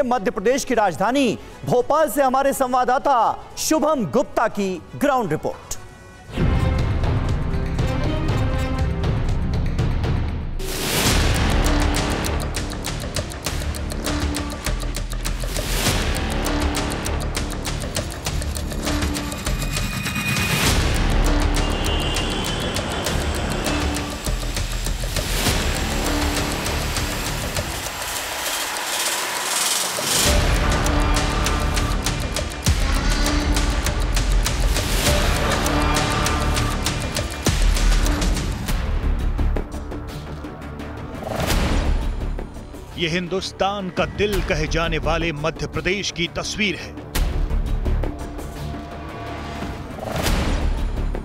मध्य प्रदेश की राजधानी भोपाल से हमारे संवाददाता शुभम गुप्ता की ग्राउंड रिपोर्ट। ये हिंदुस्तान का दिल कहे जाने वाले मध्य प्रदेश की तस्वीर है,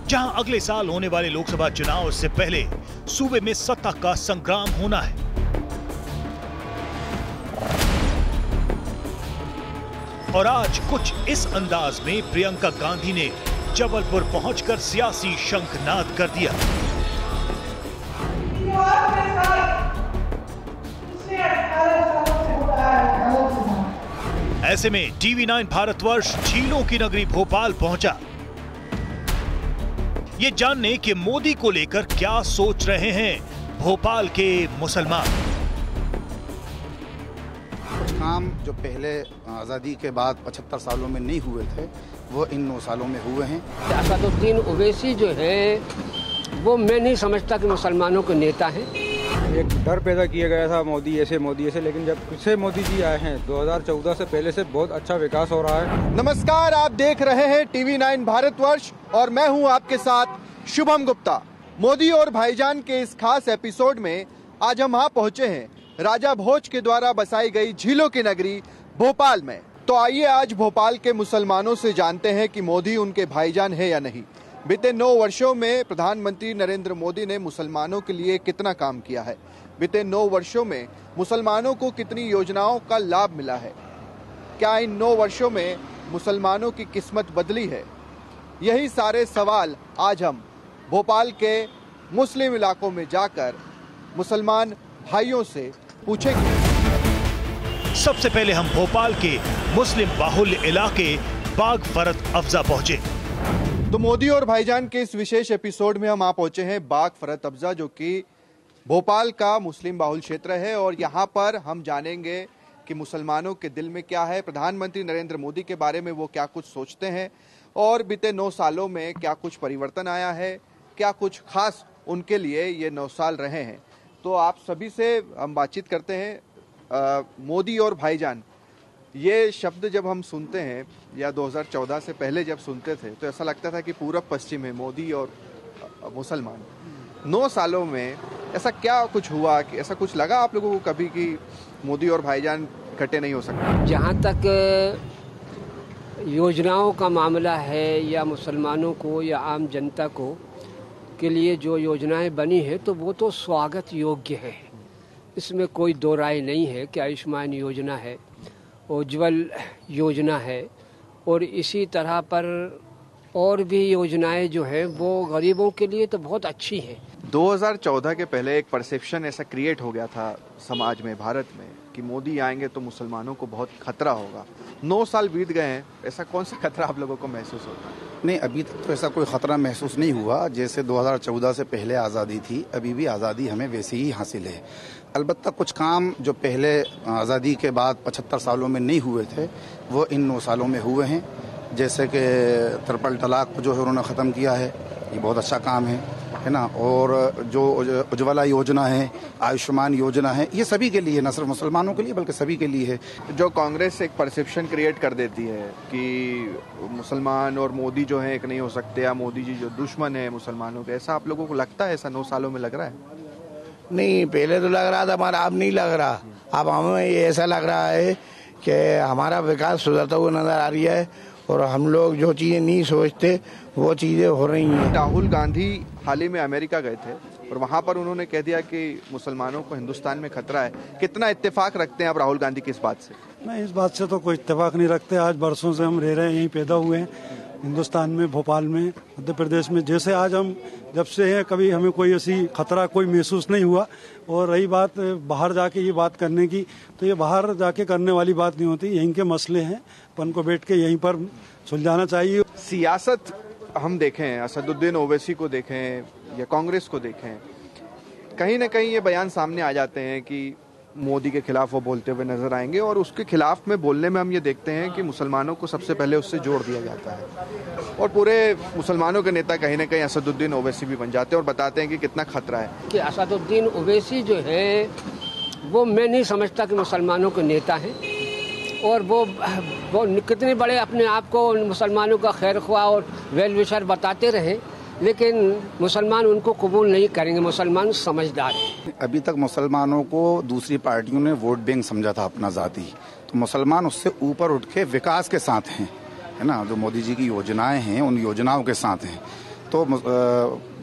जहां अगले साल होने वाले लोकसभा चुनाव से पहले सूबे में सत्ता का संग्राम होना है। और आज कुछ इस अंदाज में प्रियंका गांधी ने जबलपुर पहुंचकर सियासी शंखनाद कर दिया। ऐसे में TV9 भारतवर्ष झीलों की नगरी भोपाल पहुंचा, ये जानने कि मोदी को लेकर क्या सोच रहे हैं भोपाल के मुसलमान। कुछ काम जो पहले आज़ादी के बाद 75 सालों में नहीं हुए थे वो इन 9 सालों में हुए हैं। असादुद्दीन ओवैसी जो है वो मैं नहीं समझता कि मुसलमानों के नेता हैं। एक डर पैदा किया गया था मोदी ऐसे, लेकिन जब से मोदी जी आए हैं 2014 से पहले से बहुत अच्छा विकास हो रहा है। नमस्कार, आप देख रहे हैं TV9 भारतवर्ष और मैं हूं आपके साथ शुभम गुप्ता। मोदी और भाईजान के इस खास एपिसोड में आज हम वहां पहुंचे हैं राजा भोज के द्वारा बसाई गई झीलों की नगरी भोपाल में। तो आइए आज भोपाल के मुसलमानों से जानते हैं कि मोदी उनके भाईजान है या नहीं। बीते 9 वर्षों में प्रधानमंत्री नरेंद्र मोदी ने मुसलमानों के लिए कितना काम किया है, बीते 9 वर्षों में मुसलमानों को कितनी योजनाओं का लाभ मिला है, क्या इन 9 वर्षों में मुसलमानों की किस्मत बदली है। यही सारे सवाल आज हम भोपाल के मुस्लिम इलाकों में जाकर मुसलमान भाइयों से पूछेंगे। सबसे पहले हम भोपाल के मुस्लिम बाहुल्य इलाके बाग फरत अफजा पहुंचे। तो मोदी और भाईजान के इस विशेष एपिसोड में हम आ पहुंचे हैं बाग फरत अफजा, जो कि भोपाल का मुस्लिम बाहुल क्षेत्र है। और यहाँ पर हम जानेंगे कि मुसलमानों के दिल में क्या है, प्रधानमंत्री नरेंद्र मोदी के बारे में वो क्या कुछ सोचते हैं और बीते 9 सालों में क्या कुछ परिवर्तन आया है, क्या कुछ खास उनके लिए ये 9 साल रहे हैं। तो आप सभी से हम बातचीत करते हैं। मोदी और भाईजान ये शब्द जब हम सुनते हैं या 2014 से पहले जब सुनते थे तो ऐसा लगता था कि पूरब पश्चिम है मोदी और मुसलमान। 9 सालों में ऐसा क्या कुछ हुआ कि ऐसा कुछ लगा आप लोगों को कभी कि मोदी और भाईजान इकट्ठे नहीं हो सकते? जहाँ तक योजनाओं का मामला है या मुसलमानों को या आम जनता को के लिए जो योजनाएं बनी है तो वो तो स्वागत योग्य है, इसमें कोई दो राय नहीं है कि आयुष्मान योजना है, उज्ज्वल योजना है और इसी तरह पर और भी योजनाएं जो है वो गरीबों के लिए तो बहुत अच्छी है। 2014 के पहले एक परसेप्शन ऐसा क्रिएट हो गया था समाज में, भारत में, कि मोदी आएंगे तो मुसलमानों को बहुत खतरा होगा। 9 साल बीत गए हैं, ऐसा कौन सा खतरा आप लोगों को महसूस होता है? नहीं, अभी तक तो ऐसा कोई खतरा महसूस नहीं हुआ। जैसे 2014 से पहले आज़ादी थी, अभी भी आज़ादी हमें वैसे ही हासिल है। अलबत्ता कुछ काम जो पहले आज़ादी के बाद 75 सालों में नहीं हुए थे वो इन 9 सालों में हुए हैं। जैसे कि ट्रिपल तलाक जो है उन्होंने ख़त्म किया है, ये बहुत अच्छा काम है ना। और जो उज्ज्वला योजना है, आयुष्मान योजना है, ये सभी के लिए, न सिर्फ मुसलमानों के लिए बल्कि सभी के लिए है। जो कांग्रेस एक परसेप्शन क्रिएट कर देती है कि मुसलमान और मोदी जो है एक नहीं हो सकते या मोदी जी जो दुश्मन है मुसलमानों के, ऐसा आप लोगों को लगता है? ऐसा 9 सालों में लग रहा है? नहीं, पहले तो लग रहा था हमारा, अब नहीं लग रहा। अब हमें ये ऐसा लग रहा है कि हमारा विकास सुधरता हुआ नजर आ रही है और हम लोग जो चीज़ें नहीं सोचते वो चीज़ें हो रही हैं। राहुल गांधी हाल ही में अमेरिका गए थे और वहां पर उन्होंने कह दिया कि मुसलमानों को हिंदुस्तान में खतरा है। कितना इत्तेफाक रखते हैं आप राहुल गांधी की इस बात से? नहीं, इस बात से तो कोई इत्तेफाक नहीं रखते। आज बरसों से हम रह रहे हैं, यहीं पैदा हुए हैं हिंदुस्तान में, भोपाल में, मध्य प्रदेश में। जैसे आज हम जब से हैं, कभी हमें कोई ऐसी खतरा कोई महसूस नहीं हुआ। और रही बात बाहर जाके ये बात करने की, तो ये बाहर जाके करने वाली बात नहीं होती। यहीं के मसले हैं, अपन को बैठ के यहीं पर सुलझाना चाहिए। सियासत हम देखें, असदुद्दीन ओवैसी को देखें या कांग्रेस को देखें, कहीं ना कहीं ये बयान सामने आ जाते हैं कि मोदी के खिलाफ वो बोलते हुए नजर आएंगे, और उसके खिलाफ में बोलने में हम ये देखते हैं कि मुसलमानों को सबसे पहले उससे जोड़ दिया जाता है, और पूरे मुसलमानों के नेता कहीं ना कहीं असदुद्दीन ओवैसी भी बन जाते हैं और बताते हैं कि कितना खतरा है। कि असदुद्दीन ओवैसी जो है वो मैं नहीं समझता कि मुसलमानों के नेता हैं, और वो कितने बड़े अपने आप को मुसलमानों का खैर ख्वाह और वेल विशर बताते रहे, लेकिन मुसलमान उनको कबूल नहीं करेंगे। मुसलमान समझदार हैं। अभी तक मुसलमानों को दूसरी पार्टियों ने वोट बैंक समझा था अपना जाति, तो मुसलमान उससे ऊपर उठ के विकास के साथ हैं, है ना। जो मोदी जी की योजनाएं हैं उन योजनाओं के साथ हैं, तो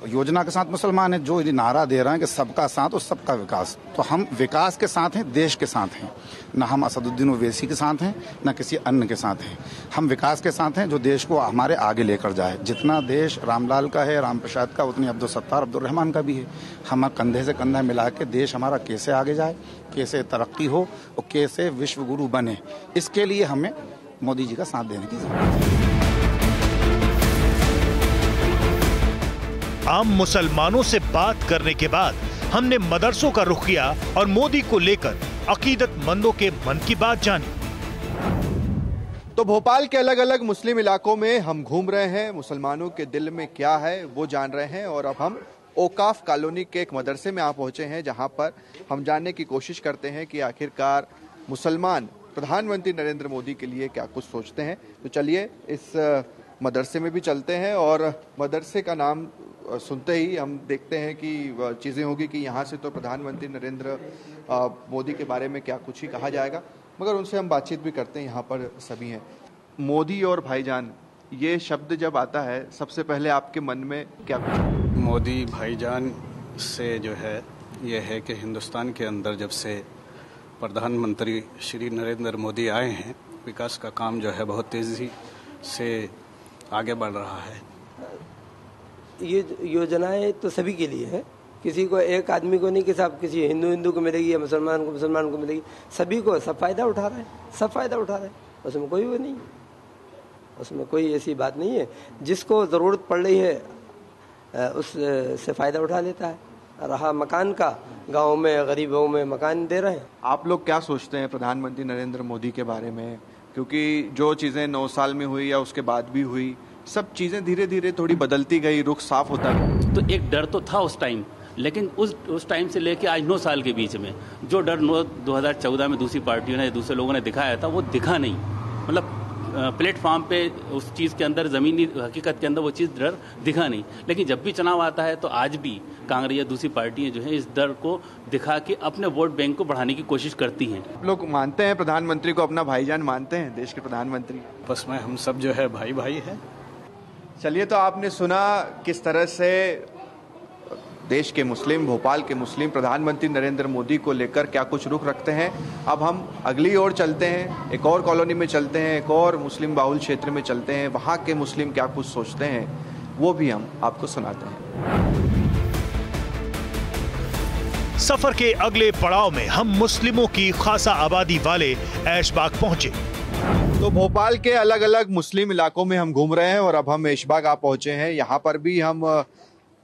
योजना के साथ मुसलमान है। जो नारा दे रहे हैं कि सबका साथ और सबका विकास, तो हम विकास के साथ हैं, देश के साथ हैं। ना हम असदुद्दीन ओवैसी के साथ हैं, ना किसी अन्य के साथ हैं। हम विकास के साथ हैं जो देश को हमारे आगे लेकर जाए। जितना देश रामलाल का है, राम प्रसाद का, उतनी अब्दुल सत्तार, अब्दुल रहमान का भी है। हम कंधे से कंधा मिला के देश हमारा कैसे आगे जाए, कैसे तरक्की हो और कैसे विश्व गुरु बने, इसके लिए हमें मोदी जी का साथ देने की जरूरत है। आम मुसलमानों से बात करने के बाद हमने मदरसों का रुख किया और मोदी को लेकर अकीदतमंदों के मन की बात जानी। तो भोपाल के अलग अलग मुस्लिम इलाकों में हम घूम रहे हैं, मुसलमानों के दिल में क्या है वो जान रहे हैं, और अब हम औकाफ कॉलोनी के एक मदरसे में आ पहुंचे हैं, जहां पर हम जानने की कोशिश करते हैं कि आखिरकार मुसलमान प्रधानमंत्री नरेंद्र मोदी के लिए क्या कुछ सोचते हैं। तो चलिए इस मदरसे में भी चलते हैं, और मदरसे का नाम सुनते ही हम देखते हैं कि चीज़ें होगी कि यहाँ से तो प्रधानमंत्री नरेंद्र मोदी के बारे में क्या कुछ ही कहा जाएगा, मगर उनसे हम बातचीत भी करते हैं। यहाँ पर सभी हैं। मोदी और भाईजान, ये शब्द जब आता है सबसे पहले आपके मन में क्या कुछ? मोदी भाईजान से जो है ये है कि हिंदुस्तान के अंदर जब से प्रधानमंत्री श्री नरेंद्र मोदी आए हैं, विकास का काम जो है बहुत तेज़ी से आगे बढ़ रहा है। ये योजनाएं तो सभी के लिए है, किसी को एक आदमी को नहीं कि साहब किसी हिंदू को मिलेगी या मुसलमान को मिलेगी, सभी को सब फायदा उठा रहे हैं, सब फायदा उठा रहे हैं। उसमें कोई वो नहीं, उसमें कोई ऐसी बात नहीं है। जिसको ज़रूरत पड़ रही है उससे फ़ायदा उठा लेता है। रहा मकान का, गाँव में गरीबों में मकान दे रहे हैं। आप लोग क्या सोचते हैं प्रधानमंत्री नरेंद्र मोदी के बारे में? क्योंकि जो चीज़ें 9 साल में हुई या उसके बाद भी हुई, सब चीज़ें धीरे धीरे थोड़ी बदलती गई, रुख साफ होता गया। तो एक डर तो था उस टाइम, लेकिन उस टाइम से लेके आज 9 साल के बीच में जो डर 2014 में दूसरी पार्टियों ने, दूसरे लोगों ने दिखाया था, वो दिखा नहीं। मतलब प्लेटफॉर्म पे उस चीज़ के अंदर, ज़मीनी हकीकत के अंदर वो चीज़ डर दिखा नहीं। लेकिन जब भी चुनाव आता है तो आज भी कांग्रेस या दूसरी पार्टियां जो है इस डर को दिखा के अपने वोट बैंक को बढ़ाने की कोशिश करती हैं। लोग मानते हैं प्रधानमंत्री को अपना भाईजान मानते हैं, देश के प्रधानमंत्री? बस में हम सब जो है भाई भाई है। चलिए, तो आपने सुना किस तरह से देश के मुस्लिम, भोपाल के मुस्लिम प्रधानमंत्री नरेंद्र मोदी को लेकर क्या कुछ रुख रखते हैं। अब हम अगली ओर चलते हैं, एक और कॉलोनी में चलते हैं, एक और मुस्लिम बाहुल क्षेत्र में चलते हैं। वहाँ के मुस्लिम क्या कुछ सोचते हैं वो भी हम आपको सुनाते हैं। सफर के अगले पड़ाव में हम मुस्लिमों की खासा आबादी वाले ऐशबाग पहुंचे। तो भोपाल के अलग अलग मुस्लिम इलाकों में हम घूम रहे हैं, और अब हम ऐशबाग आ पहुंचे हैं। यहाँ पर भी हम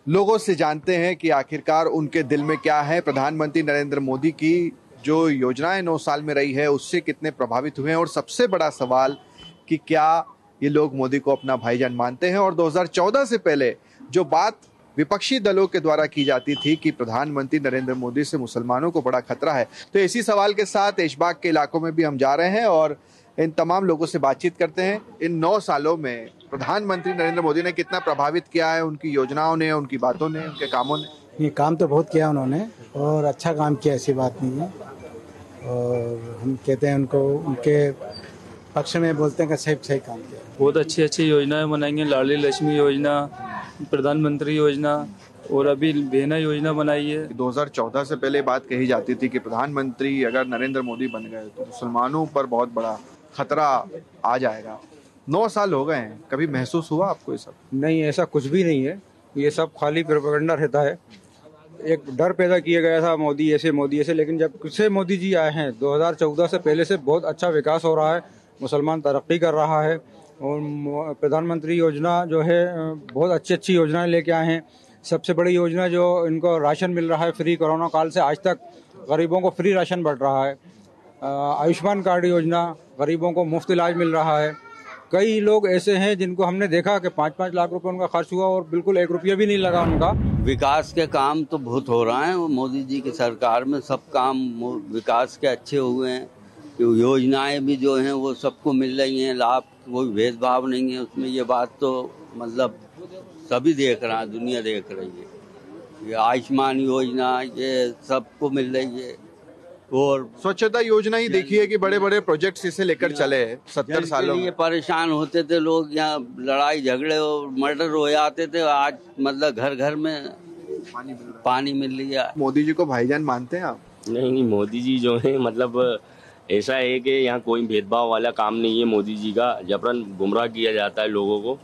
लोगों से जानते हैं कि आखिरकार उनके दिल में क्या है। प्रधानमंत्री नरेंद्र मोदी की जो योजनाएं 9 साल में रही है उससे कितने प्रभावित हुए हैं, और सबसे बड़ा सवाल कि क्या ये लोग मोदी को अपना भाईजान मानते हैं। और 2014 से पहले जो बात विपक्षी दलों के द्वारा की जाती थी कि प्रधानमंत्री नरेंद्र मोदी से मुसलमानों को बड़ा खतरा है, तो इसी सवाल के साथ ऐशबाग के इलाकों में भी हम जा रहे हैं और इन तमाम लोगों से बातचीत करते हैं। इन 9 सालों में प्रधानमंत्री नरेंद्र मोदी ने कितना प्रभावित किया है, उनकी योजनाओं ने, उनकी बातों ने, उनके कामों ने? ये काम तो बहुत किया उन्होंने, और अच्छा काम किया, ऐसी बात नहीं है। और हम कहते हैं उनको, उनके पक्ष में बोलते हैं कि सही काम किया। बहुत अच्छी अच्छी योजनाएं बनाएंगे, लाडली लक्ष्मी योजना, प्रधानमंत्री योजना, और अभी बहना योजना बनाई है। 2014 से पहले बात कही जाती थी कि प्रधानमंत्री अगर नरेंद्र मोदी बन गए तो मुसलमानों पर बहुत बड़ा खतरा आ जाएगा। 9 साल हो गए हैं, कभी महसूस हुआ आपको ये सब? नहीं, ऐसा कुछ भी नहीं है, ये सब खाली प्रोपेगेंडा रहता है। एक डर पैदा किया गया था मोदी ऐसे, लेकिन जब से मोदी जी आए हैं 2014 से पहले से बहुत अच्छा विकास हो रहा है, मुसलमान तरक्की कर रहा है। और प्रधानमंत्री योजना जो है बहुत अच्छी योजनाएं लेके आए हैं। सबसे बड़ी योजना जो इनको राशन मिल रहा है फ्री, कोरोना काल से आज तक गरीबों को फ्री राशन बढ़ रहा है। आयुष्मान कार्ड योजना, गरीबों को मुफ्त इलाज मिल रहा है। कई लोग ऐसे हैं जिनको हमने देखा कि 5-5 लाख रुपए उनका खर्च हुआ और बिल्कुल 1 रुपया भी नहीं लगा उनका। विकास के काम तो बहुत हो रहा है, मोदी जी की सरकार में सब काम विकास के अच्छे हुए हैं। योजनाएं भी जो हैं वो सबको मिल रही हैं, लाभ, कोई भेदभाव नहीं है उसमें। ये बात तो मतलब सभी देख रहा है, दुनिया देख रही है। ये आयुष्मान योजना ये सबको मिल रही है। और स्वच्छता योजना ही देखिए कि बड़े बड़े प्रोजेक्ट्स इसे लेकर चले हैं 70 सालों में। परेशान होते थे लोग, यहाँ लड़ाई झगड़े और मर्डर हो जाते थे, आज मतलब घर घर में पानी मिल रही है। मोदी जी को भाईजान मानते हैं आप? नहीं, मोदी जी जो है मतलब ऐसा है कि यहाँ कोई भेदभाव वाला काम नहीं है। मोदी जी का जबरन गुमराह किया जाता है लोगों को,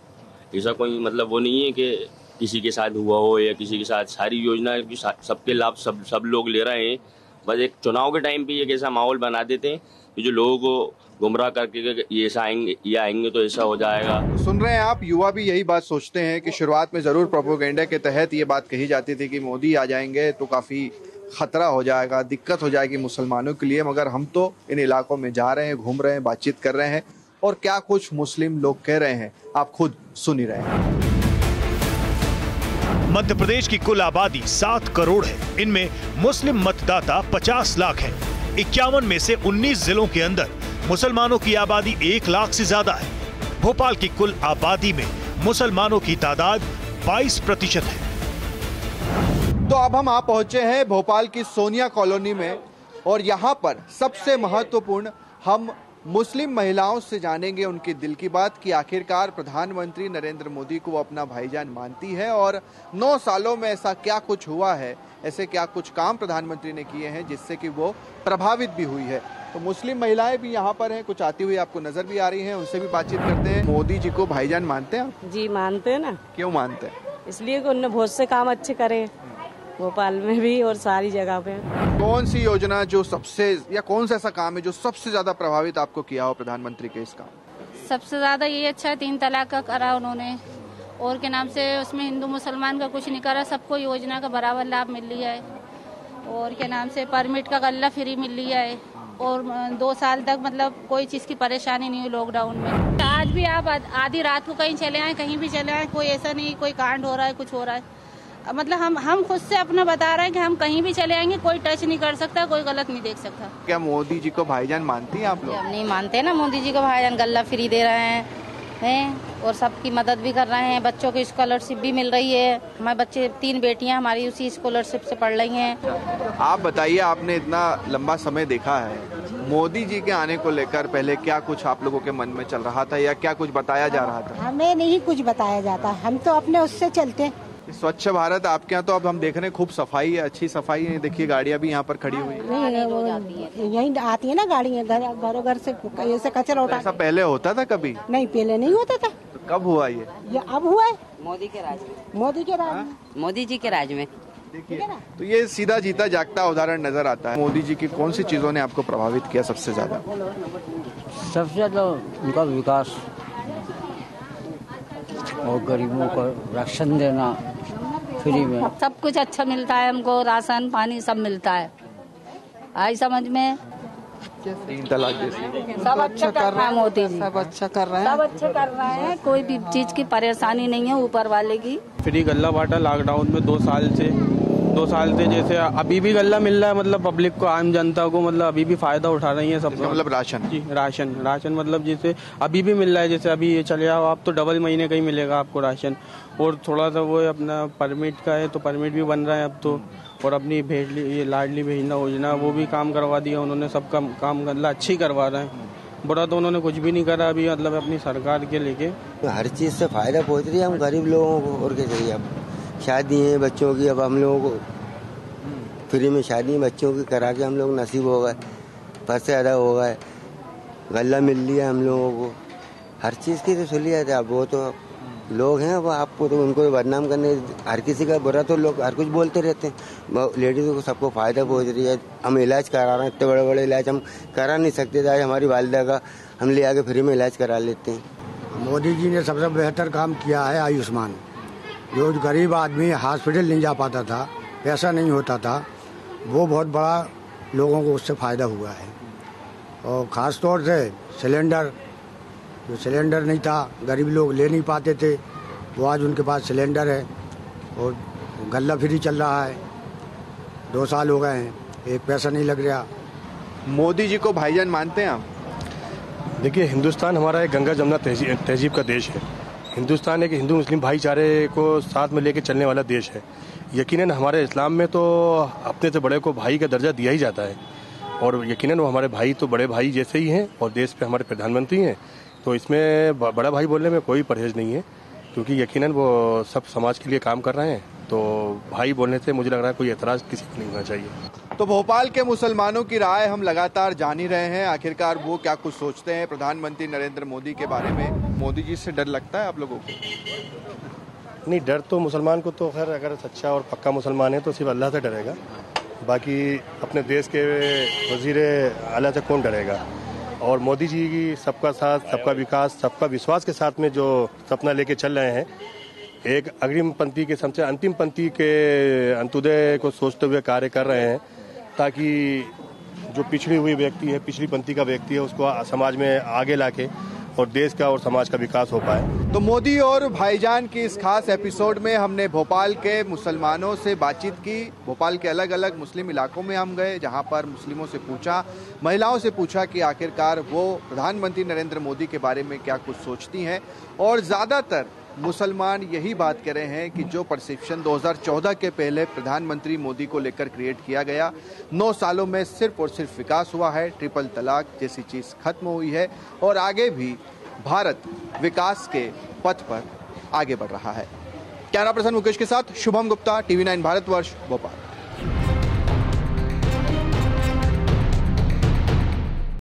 ऐसा कोई मतलब वो नहीं है कि किसी के साथ हुआ हो या किसी के साथ। सारी योजना सबके लाभ सब लोग ले रहे हैं। बस एक चुनाव के टाइम पे ये कैसा माहौल बना देते हैं कि जो लोगों को गुमराह करके ये ऐसा आएंगे तो ऐसा हो जाएगा। सुन रहे हैं आप, युवा भी यही बात सोचते हैं कि शुरुआत में जरूर प्रोपेगेंडा के तहत ये बात कही जाती थी कि मोदी आ जाएंगे तो काफी खतरा हो जाएगा, दिक्कत हो जाएगी मुसलमानों के लिए। मगर हम तो इन इलाकों में जा रहे हैं, घूम रहे हैं, बातचीत कर रहे हैं और क्या कुछ मुस्लिम लोग कह रहे हैं आप खुद सुन ही रहे हैं। मध्य प्रदेश की कुल आबादी 7 करोड़ है। इनमें मुस्लिम मतदाता 50 लाख हैं। 51 में से 19 जिलों के अंदर मुसलमानों की आबादी 1 लाख से ज्यादा है। भोपाल की कुल आबादी में मुसलमानों की तादाद 22% है। तो अब हम पहुंचे हैं भोपाल की सोनिया कॉलोनी में और यहाँ पर सबसे महत्वपूर्ण हम मुस्लिम महिलाओं से जानेंगे उनके दिल की बात कि आखिरकार प्रधानमंत्री नरेंद्र मोदी को वो अपना भाईजान मानती है और 9 सालों में ऐसा क्या कुछ हुआ है, ऐसे क्या कुछ काम प्रधानमंत्री ने किए हैं जिससे कि वो प्रभावित भी हुई है। तो मुस्लिम महिलाएं भी यहाँ पर हैं, कुछ आती हुई आपको नजर भी आ रही हैं, उनसे भी बातचीत करते हैं। मोदी जी को भाईजान मानते हैं आप? जी मानते हैं ना। क्यों मानते हैं? इसलिए कि उन्होंने बहुत से काम अच्छे करे भोपाल में भी और सारी जगह पे। कौन सी योजना जो सबसे या कौन सा ऐसा काम है जो सबसे ज्यादा प्रभावित आपको किया हो प्रधानमंत्री के इस काम? सबसे ज्यादा ये अच्छा है 3 तलाक का करा उन्होंने, और के नाम से उसमें हिंदू मुसलमान का कुछ नहीं करा, सबको योजना का बराबर लाभ मिल लिया है। और के नाम से परमिट का गल्ला फ्री मिल लिया है और 2 साल तक मतलब कोई चीज की परेशानी नहीं हुई लॉकडाउन में। आज भी आप आधी रात को कहीं चले आए, कहीं भी चले आए, कोई ऐसा नहीं कोई कांड हो रहा है, कुछ हो रहा है। मतलब हम खुद से अपना बता रहे हैं कि हम कहीं भी चले आएंगे, कोई टच नहीं कर सकता, कोई गलत नहीं देख सकता। क्या मोदी जी को भाईजान मानती हैं आप लोग? हम नहीं मानते ना मोदी जी को भाईजान। गल्ला फ्री दे रहे हैं और सबकी मदद भी कर रहे हैं, बच्चों की स्कॉलरशिप भी मिल रही है। हमारे बच्चे 3 बेटियां हमारी उसी स्कॉलरशिप से पढ़ रही हैं। आप बताइए, आपने इतना लंबा समय देखा है, मोदी जी के आने को लेकर पहले क्या कुछ आप लोगों के मन में चल रहा था या क्या कुछ बताया जा रहा था? हमें नहीं कुछ बताया जाता, हम तो अपने उससे चलते हैं। स्वच्छ भारत आपके यहाँ तो अब हम देख रहे हैं खूब सफाई है, अच्छी सफाई है। देखिए गाड़ियाँ भी यहाँ पर खड़ी हुई नहीं, यहीं आती है ना गाड़ियाँ, घरों घर से ऐसे कचरा उठा। ऐसा पहले होता था कभी? नहीं, पहले नहीं होता था। तो कब हुआ ये अब हुआ है मोदी के राज में। मोदी के राज में, मोदी जी के राज में। देखिए तो ये सीधा जीता जागता उदाहरण नजर आता है। मोदी जी की कौन सी चीजों ने आपको प्रभावित किया सबसे ज्यादा? सबसे ज्यादा उनका विकास और गरीबों को राशन देना फ्री में। सब कुछ अच्छा मिलता है हमको, राशन पानी सब मिलता है। आई समझ में 3 तलाक जैसी सब अच्छा कर रहा है मोदी जी, सब अच्छा कर रहे हैं, सब अच्छा कर रहे हैं। कोई भी चीज की परेशानी नहीं है ऊपर वाले की। फ्री गल्ला बांटा लॉकडाउन में 2 साल से जैसे अभी भी गल्ला मिल रहा है, मतलब पब्लिक को, आम जनता को, मतलब अभी भी फायदा उठा रही है सब। मतलब राशन? जी राशन मतलब जैसे अभी भी मिल रहा है, जैसे अभी ये चले आओ आप तो डबल महीने का ही मिलेगा आपको राशन। और थोड़ा सा वो अपना परमिट का है तो परमिट भी बन रहा है अब तो। और अपनी ये लाडली बहना योजना वो भी काम करवा दिया उन्होंने, सब काम गल्ला अच्छी करवा रहे हैं। बुरा तो उन्होंने कुछ भी नहीं करा अभी, मतलब अपनी सरकार के लेके हर चीज से फायदा पहुँच रही है हम गरीब लोगों को। और क्या चाहिए? अब शादी है बच्चों की, अब हम लोगों को फ्री में शादी बच्चों की करा के हम लोग नसीब हो गए, पैसे अदा हो गए, गल्ला मिल लिया हम लोगों को, हर चीज़ की तो सहूलियत है। अब वो तो लोग हैं, वो आपको तो उनको बदनाम करने, हर किसी का बुरा तो लोग हर कुछ बोलते रहते हैं। लेडीज़ों को सबको फ़ायदा पहुँच रही है। हम इलाज करा रहे हैं, इतने बड़े बड़े इलाज हम करा नहीं सकते थे। आज हमारी वालिदा का हम ले आके फ्री में इलाज करा लेते हैं। मोदी जी ने सबसे बेहतर काम किया है आयुष्मान। जो गरीब आदमी हॉस्पिटल नहीं जा पाता था, पैसा नहीं होता था, वो बहुत बड़ा लोगों को उससे फ़ायदा हुआ है। और ख़ास तौर से सिलेंडर, जो सिलेंडर नहीं था, गरीब लोग ले नहीं पाते थे, वो आज उनके पास सिलेंडर है। और गल्ला फ्री चल रहा है, 2 साल हो गए हैं, एक पैसा नहीं लग रहा। मोदी जी को भाईजान मानते हैं आप? देखिए, हिंदुस्तान हमारा एक गंगा जमुना तहजीब का देश है। हिंदुस्तान एक हिंदू मुस्लिम भाईचारे को साथ में लेकर चलने वाला देश है। यकीनन हमारे इस्लाम में तो अपने से बड़े को भाई का दर्जा दिया ही जाता है, और यकीनन वो हमारे भाई तो बड़े भाई जैसे ही हैं, और देश पे हमारे प्रधानमंत्री हैं, तो इसमें बड़ा भाई बोलने में कोई परहेज नहीं है, क्योंकि यकीनन वो सब समाज के लिए काम कर रहे हैं। तो भाई बोलने से मुझे लग रहा है कोई एतराज़ किसी को नहीं होना चाहिए। तो भोपाल के मुसलमानों की राय हम लगातार जान ही रहे हैं, आखिरकार वो क्या कुछ सोचते हैं प्रधानमंत्री नरेंद्र मोदी के बारे में। मोदी जी से डर लगता है आप लोगों को? नहीं, डर तो मुसलमान को तो खैर अगर सच्चा और पक्का मुसलमान है तो सिर्फ अल्लाह से डरेगा। बाकी अपने देश के वजीर आला से कौन डरेगा। और मोदी जी की सबका साथ, सबका विकास, सबका विश्वास के साथ में जो सपना लेके चल रहे हैं, एक अग्रिम पंक्ति के सबसे अंतिम पंक्ति के अंत्योदय को सोचते हुए कार्य कर रहे हैं, ताकि जो पिछड़ी हुई व्यक्ति है, पिछड़ी पंक्ति का व्यक्ति है, उसको समाज में आगे लाके और देश का और समाज का विकास हो पाए। तो मोदी और भाईजान की इस खास एपिसोड में हमने भोपाल के मुसलमानों से बातचीत की। भोपाल के अलग अलग मुस्लिम इलाकों में हम गए, जहां पर मुस्लिमों से पूछा, महिलाओं से पूछा कि आखिरकार वो प्रधानमंत्री नरेंद्र मोदी के बारे में क्या कुछ सोचती हैं। और ज़्यादातर मुसलमान यही बात कह रहे हैं कि जो परसेप्शन 2014 के पहले प्रधानमंत्री मोदी को लेकर क्रिएट किया गया, 9 सालों में सिर्फ और सिर्फ विकास हुआ है, ट्रिपल तलाक जैसी चीज़ खत्म हुई है, और आगे भी भारत विकास के पथ पर आगे बढ़ रहा है। कैमरा पर्सन मुकेश के साथ शुभम गुप्ता, TV9 भारतवर्ष, भोपाल।